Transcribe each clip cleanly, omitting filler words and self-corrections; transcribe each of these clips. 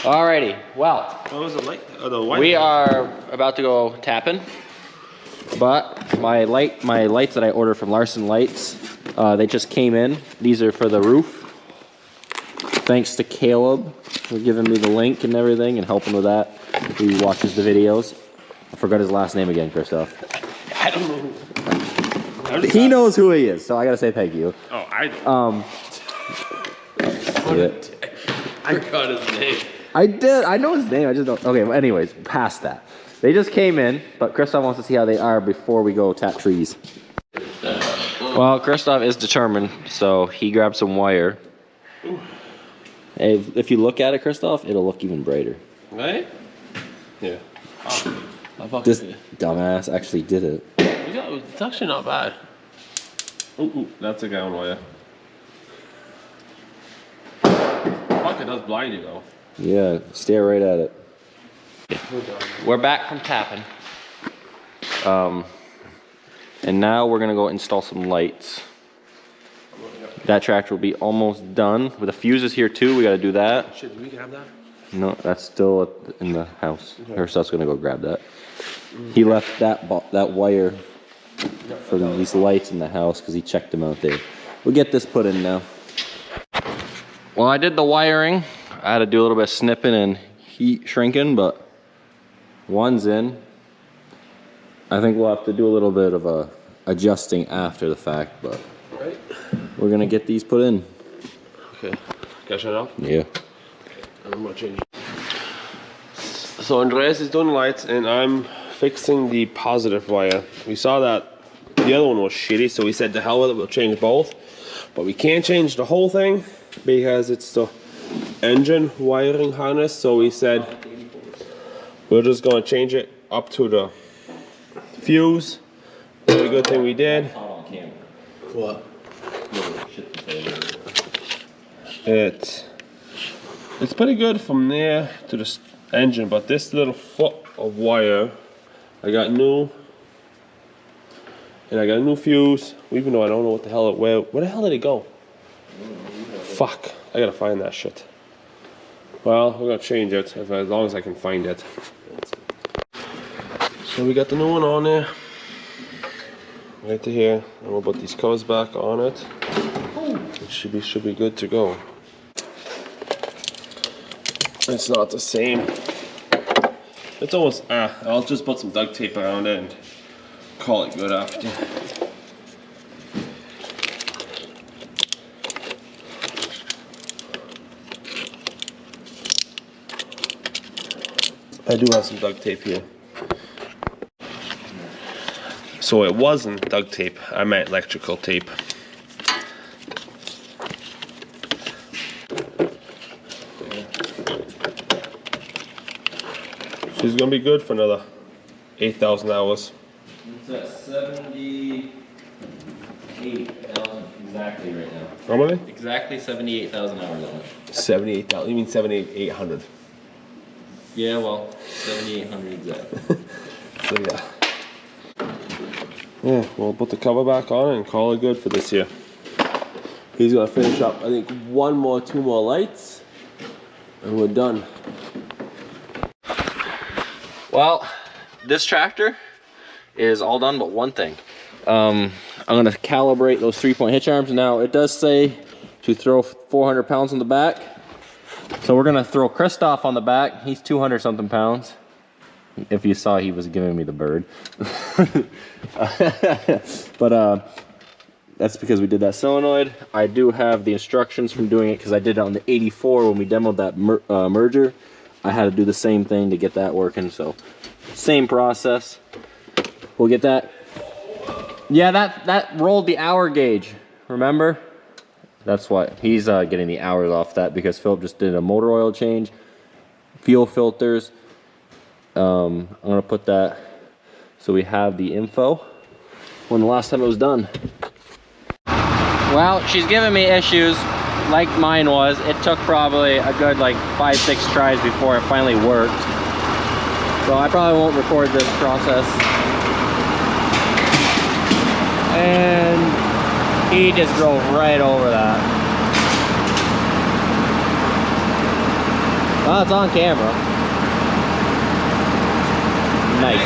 Alrighty, well. What was the light? Oh, the white. We are about to go tapping, but my lights that I ordered from Larson Lights, they just came in. These are for the roof. Thanks to Caleb for giving me the link and everything and helping with that. He watches the videos. I forgot his last name again, Christoph. I don't know. He knows who he is, so I gotta say thank you. Oh, I don't. Yeah. I forgot his name. I did. I know his name. I just don't. Okay. Well, anyways, past that. They just came in, but Christoph wants to see how they are before we go tap trees. Well, Christoph is determined, so he grabbed some wire. Hey, if you look at it, Christoph, it'll look even brighter. Right? Yeah. Oh, this dumbass actually did it. It's actually not bad. Ooh, that's a gown wire. Fuck, it does blind you though. Yeah, stare right at it. We're back from tapping. And now we're gonna go install some lights. That tractor will be almost done. With the fuses here too, we gotta do that. Shit, did we grab that? No, that's still in the house. Her stuff's gonna go grab that. He left that wire for these lights in the house because he checked them out there. We'll get this put in now. Well, I did the wiring. I had to do a little bit of snipping and heat shrinking, but one's in. I think we'll have to do a little bit of adjusting after the fact, but we're gonna get these put in. Okay. Can I shut it off? Yeah. I'm gonna change it. So Andreas is doing lights and I'm fixing the positive wire. We saw that the other one was shitty, so we said to hell with it, we'll change both. But we can't change the whole thing because it's the engine wiring harness, so we said we're just gonna change it up to the fuse. It's a good thing we did. What? It's pretty good from there to the engine, but this little foot of wire, I got new, and I got a new fuse. Even though I don't know what the hell where the hell did it go? Fuck, I gotta find that shit. Well, we're gonna change it as long as I can find it. So we got the new one on there, right to here, and we'll put these covers back on it. It should be good to go. It's not the same. It's almost, I'll just put some duct tape around it and call it good after. I do have some duct tape here. So it wasn't duct tape, I meant electrical tape. She's gonna be good for another 8,000 hours. It's at 78,000 exactly right now. How many? Exactly 78,000 hours on it. 78,000. You mean 78,800? Yeah, well, 7,800 exactly. So yeah. Yeah, we'll put the cover back on it and call it good for this year. He's gonna finish up, I think, two more lights, and we're done. Well, this tractor is all done but one thing. I'm gonna calibrate those 3-point hitch arms. Now it does say to throw 400 pounds on the back. So we're gonna throw Christoph on the back. He's 200 something pounds. If you saw, he was giving me the bird. But that's because we did that solenoid. I do have the instructions from doing it because I did it on the 84 when we demoed that merger. I had to do the same thing to get that working, so same process. We'll get that. Yeah, that rolled the hour gauge, remember? That's what he's getting the hours off that because Philip just did a motor oil change, fuel filters. I'm gonna put that so we have the info when the last time it was done. Well, she's giving me issues like mine was. It took probably a good like 5-6 tries before it finally worked. So I probably won't record this process. And he just drove right over that. Oh, it's on camera. Nice.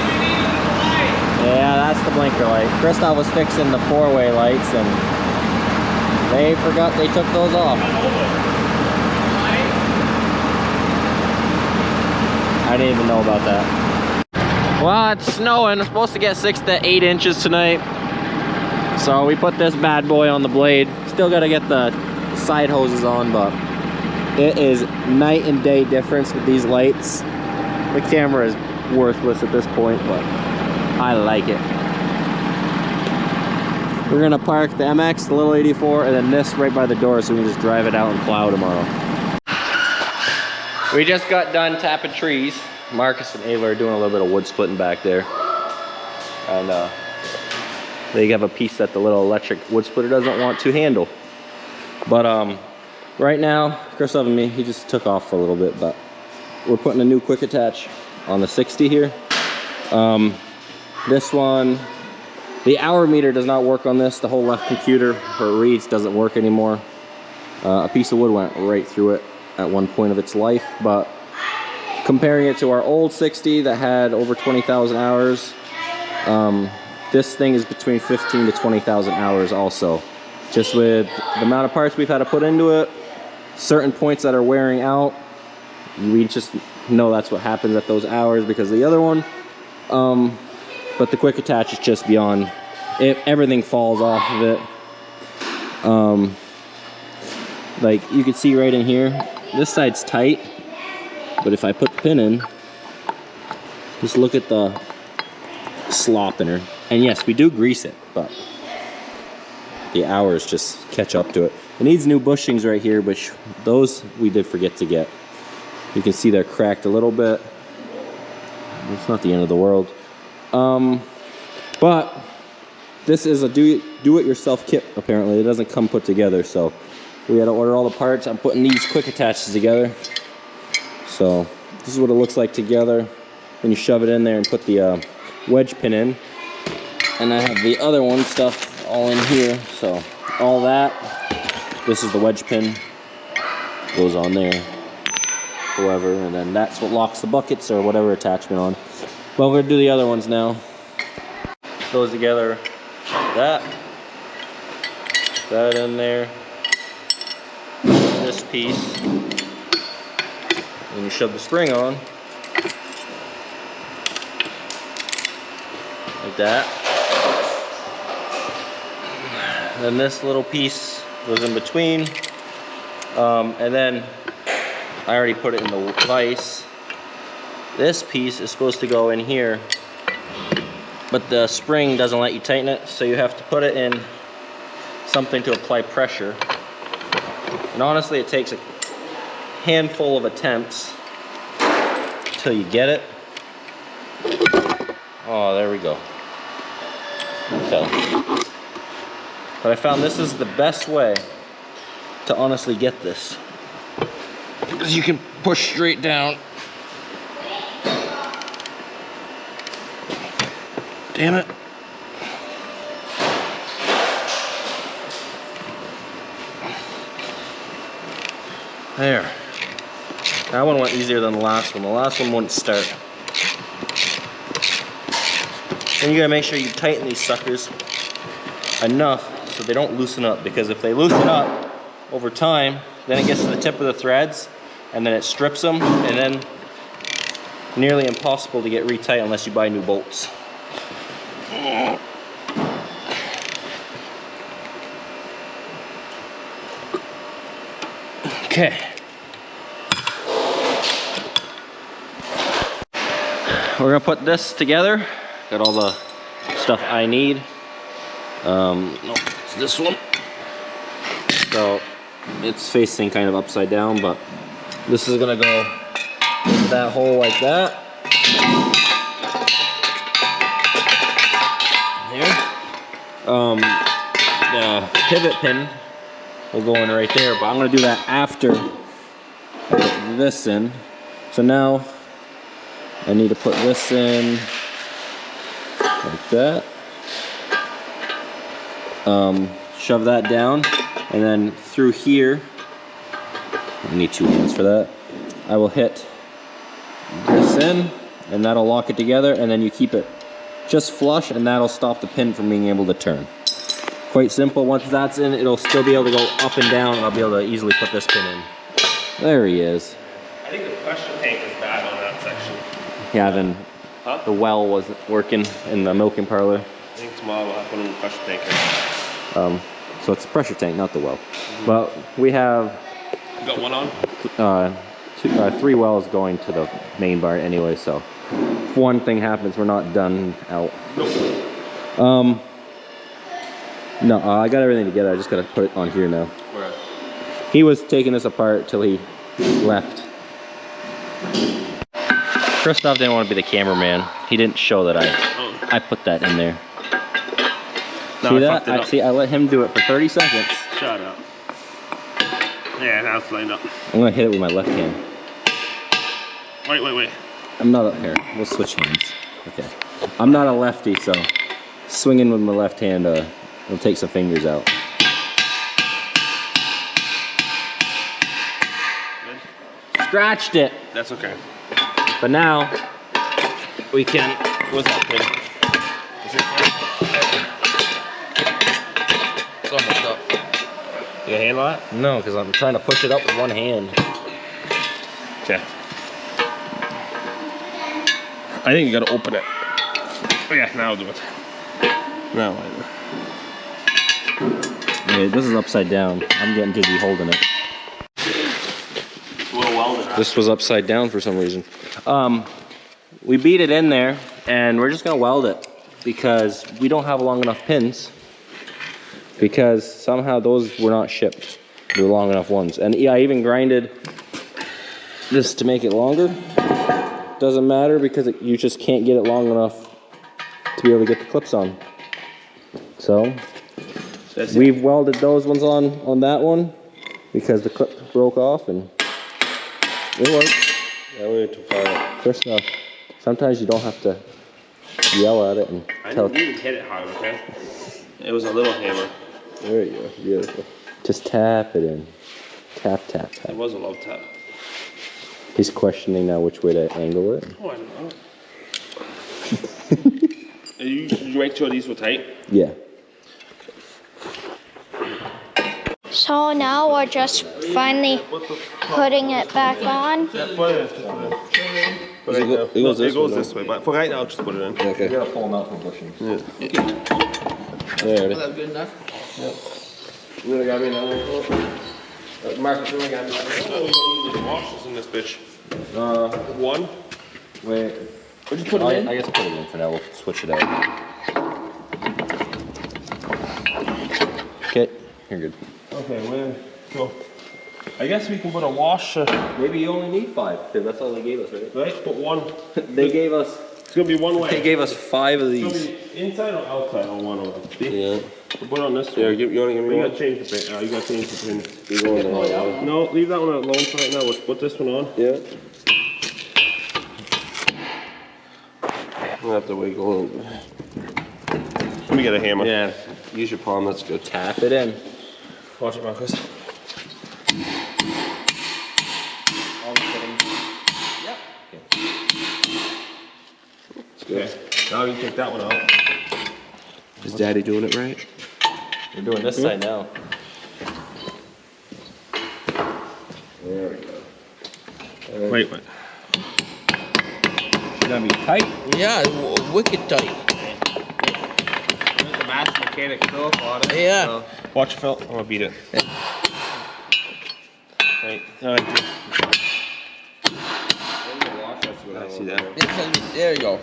Yeah, that's the blinker light. Christoph was fixing the four-way lights and they forgot they took those off. I didn't even know about that. Well, it's snowing. We're supposed to get 6 to 8 inches tonight. So we put this bad boy on the blade. Still got to get the side hoses on, but it is night and day difference with these lights. The camera is worthless at this point, but I like it. We're gonna park the MX, the little 84, and then this right by the door so we can just drive it out and plow tomorrow. We just got done tapping trees. Marcus and Ava are doing a little bit of wood splitting back there. And they have a piece that the little electric wood splitter doesn't want to handle. But right now, Christoph and me, he just took off for a little bit, but we're putting a new quick attach on the 60 here. This one, the hour meter does not work on this. The whole left computer where it reads doesn't work anymore. A piece of wood went right through it at one point of its life, but comparing it to our old 60 that had over 20,000 hours, this thing is between 15 to 20,000 hours also. Just with the amount of parts we've had to put into it, certain points that are wearing out, we just know that's what happens at those hours because of the other one. But the quick attach is just beyond it. Everything falls off of it. Like you can see right in here, this side's tight, but if I put the pin in, just look at the slop in her. And yes, we do grease it, but the hours just catch up to it. It needs new bushings right here, which those we did forget to get. You can see they're cracked a little bit. It's not the end of the world. But this is a do-it-yourself kit, apparently. It doesn't come put together, so we had to order all the parts. I'm putting these quick attaches together. So this is what it looks like together. Then you shove it in there and put the wedge pin in. And I have the other one stuff all in here. So all that, this is the wedge pin. Goes on there. Whoever, and then that's what locks the buckets or whatever attachment on. Well, we're gonna do the other ones now. Goes together like that in there, this piece, and you shove the spring on like that. Then this little piece goes in between, and then I already put it in the vise. This piece is supposed to go in here, but the spring doesn't let you tighten it, so you have to put it in something to apply pressure. And honestly, it takes a handful of attempts until you get it. Oh, there we go. It fell. But I found this is the best way to honestly get this, because you can push straight down. Damn it. There. That one went easier than the last one. The last one wouldn't start. Then you gotta make sure you tighten these suckers enough so they don't loosen up, because if they loosen up over time, then it gets to the tip of the threads and then it strips them, and then nearly impossible to get retight unless you buy new bolts. Okay. We're gonna put this together. Got all the stuff I need. No, it's this one. So it's facing kind of upside down, but this is gonna go into that hole like that. There. The pivot pin will go in right there, but I'm gonna do that after I put this in. So now I need to put this in like that. Shove that down, and then through here, I need 2 hands for that. I will hit this in, and that'll lock it together, and then you keep it just flush, and that'll stop the pin from being able to turn. Quite simple. Once that's in, it'll still be able to go up and down, and I'll be able to easily put this pin in. There he is. I think the pressure tank is bad on that section. Yeah, then the well wasn't working in the milking parlor. I think tomorrow we'll have one in the pressure tank here. So it's the pressure tank, not the well. But we have You got one on? 3 wells going to the main barn anyway, so if one thing happens, we're not done out. Nope. No, I got everything together. I just gotta put it on here now. Where? He was taking this apart till he left. Christoph didn't want to be the cameraman. He didn't show that I put that in there. No, See I that? fucked it up. See, I let him do it for 30 seconds. Shut up. Yeah, now it's lined up. I'm gonna hit it with my left hand. Wait. I'm not up here. We'll switch hands. Okay. I'm not a lefty, so swinging with my left hand, it'll take some fingers out. Good. Scratched it. That's okay. But now we can. What's that thing? Is it it's almost up. You got a handle that? No, because I'm trying to push it up with one hand. Okay. I think you gotta open it. Oh yeah, now I'll do it. Now Yeah, this is upside down. I'm getting dizzy holding it. we'll weld it. This was upside down for some reason. We beat it in there, and we're just gonna weld it because we don't have long enough pins. Because somehow those were not shipped, the long enough ones. And yeah, I even grinded this to make it longer. Doesn't matter because you just can't get it long enough to be able to get the clips on. So we've welded those ones on that one because the clip broke off, and it works. Yeah, we need to fire. First off, sometimes you don't have to yell at it and tell. I didn't even hit it hard, okay? It was a little hammer. There you go, beautiful. Just tap it in. Tap, tap, tap. It was a low tap. He's questioning now which way to angle it. Oh, I don't know. you make sure these were tight? Yeah. So now we're just finally putting it back on. It goes this way, but for right now, just put it in. Okay. You gotta pull them out from bushings. Yeah. There it is. That's good enough. You really got me now. Marcus, you really got me now. Oh, we don't need washers in this bitch. One. Wait. Would you put it in? I guess put it in for now. We'll switch it out. Okay, you're good. Okay, well, so I guess we can put a washer. Maybe you only need 5, because that's all they gave us, right? Right? Put one. They gave us. It's gonna be one way. They gave us 5 of It's gonna these. be inside or outside on one of them. See? Yeah. We'll put it on this one. Yeah, you wanna give me You one? gotta change the pin. You gotta change the pin. You going to No, leave that one alone for right now. Let's put this one on. Yeah. We'll have to wiggle. Let me get a hammer. Yeah, use your palm, that's good. Tap it in. Watch it, Marcus. It's good. Okay. Now you take that one out. Is Daddy doing it right? We're doing this side now. There we go. Wait. It's gonna be tight. Yeah, wicked tight. The master mechanic Philip on it. Yeah. Watch Phil. I'm gonna beat it. Right. Alright. I see that. There you go.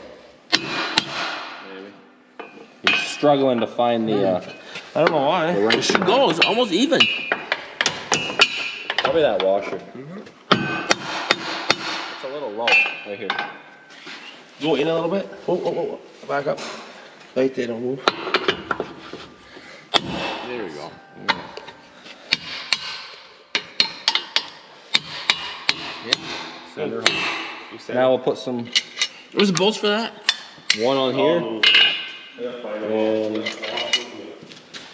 He's struggling to find the. I don't know why. It should go. It's almost even. Probably that washer. It's a little low right here. Go in a little bit. Whoa. Back up. Right there, don't move. There we go. Center. Now we'll put some There's bolts for that? one on here.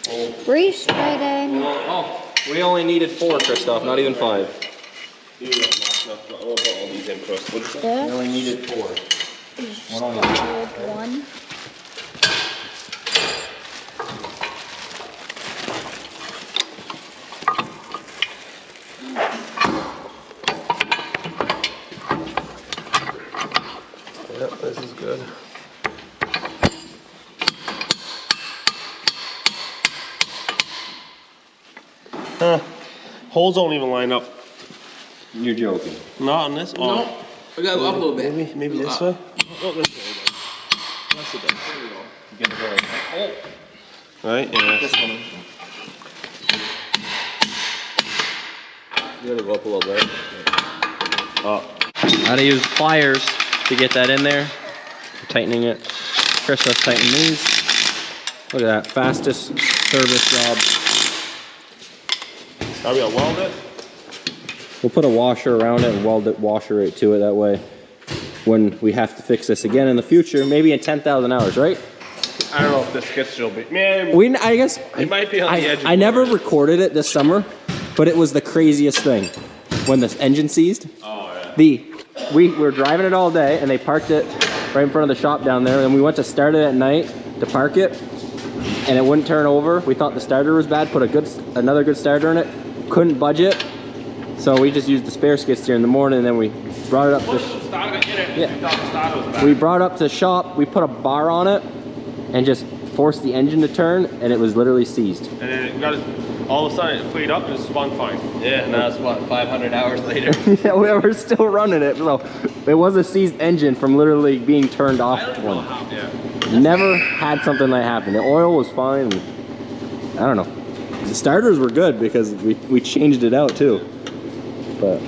And Breathe straight in. oh, we only needed 4, Christoph, not even 5. We'll put all these in first. What'd you say? This only needed 4. is the old one. Yeah, this is good. Huh. Holes don't even line up. You're joking. Not on this. Oh. No. I got up a little bit. Maybe this way. Oh, this way. That's it. There we go. You can go like that. Right? Yeah. This one. You gotta go up a little bit. Oh. Gotta use pliers to get that in there. Tightening it. Christoph tightening these. Look at that, fastest service job. Are we gonna weld it? We'll put a washer around it and weld it, washer right to it. That way, when we have to fix this again in the future, maybe in 10,000 hours, right? I don't know if this gets still big. Man, I guess it might be on the edge. I never recorded it this summer, but it was the craziest thing when this engine seized. Oh yeah. We were driving it all day, and they parked it right in front of the shop down there. And we went to start it at night to park it, and it wouldn't turn over. We thought the starter was bad. Put another good starter in it. Couldn't budge it, so we just used the spare skid steer in the morning. And then we brought it up to we brought it up to the shop. We put a bar on it and just forced the engine to turn, and it was literally seized. And then it got all of a sudden it freed up and it spun fine. Yeah, now it's what, 500 hours later? Yeah, we were still running it. So it was a seized engine from literally being turned off. Never had something like happen. The oil was fine. I don't know. The starters were good because we changed it out too. But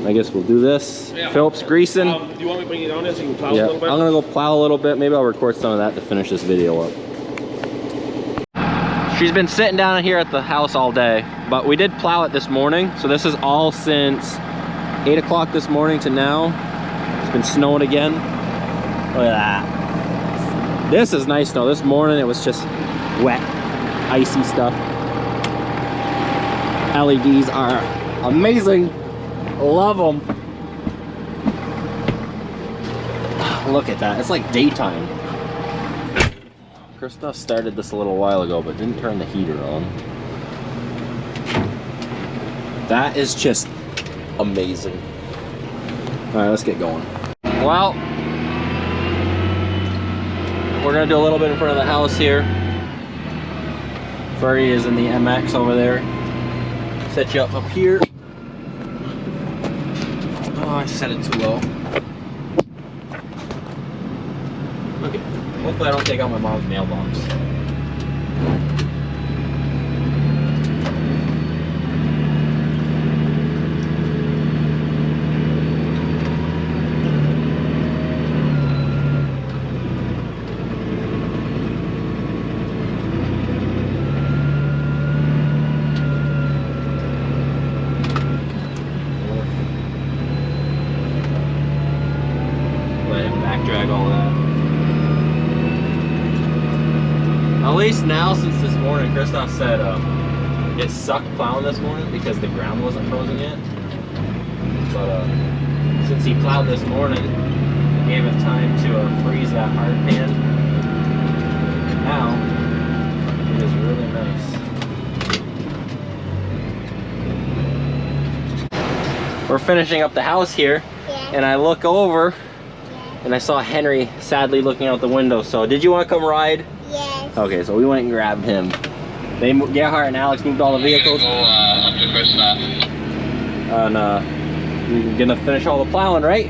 I guess we'll do this. Yeah. Phillips greasing. Do you want me to bring it down there so you can plow Yeah, a little bit? I'm gonna go plow a little bit. Maybe I'll record some of that to finish this video up. She's been sitting down here at the house all day, but we did plow it this morning. So this is all since 8 o'clock this morning to now. It's been snowing again. Look at that. This is nice snow. This morning it was just wet, icy stuff. LEDs are amazing. Love them. Look at that. It's like daytime. Christoph started this a little while ago, but didn't turn the heater on. That is just amazing. All right, let's get going. Well, we're gonna do a little bit in front of the house here. Furry is in the MX over there. Set you up here. Oh, I set it too low. Okay. Hopefully I don't take out my mom's mailbox. Let him back drag all that. At least now, since this morning, Christoph said it sucked plowing this morning because the ground wasn't frozen yet. But since he plowed this morning, it gave it time to freeze that hard pan. Now, it is really nice. We're finishing up the house here, and I look over, and I saw Henry sadly looking out the window. So, did you want to come ride? Yes. Okay, so we went and grabbed him. Gerhard and Alex moved all the vehicles. Go up to first class. And we're gonna finish all the plowing, right?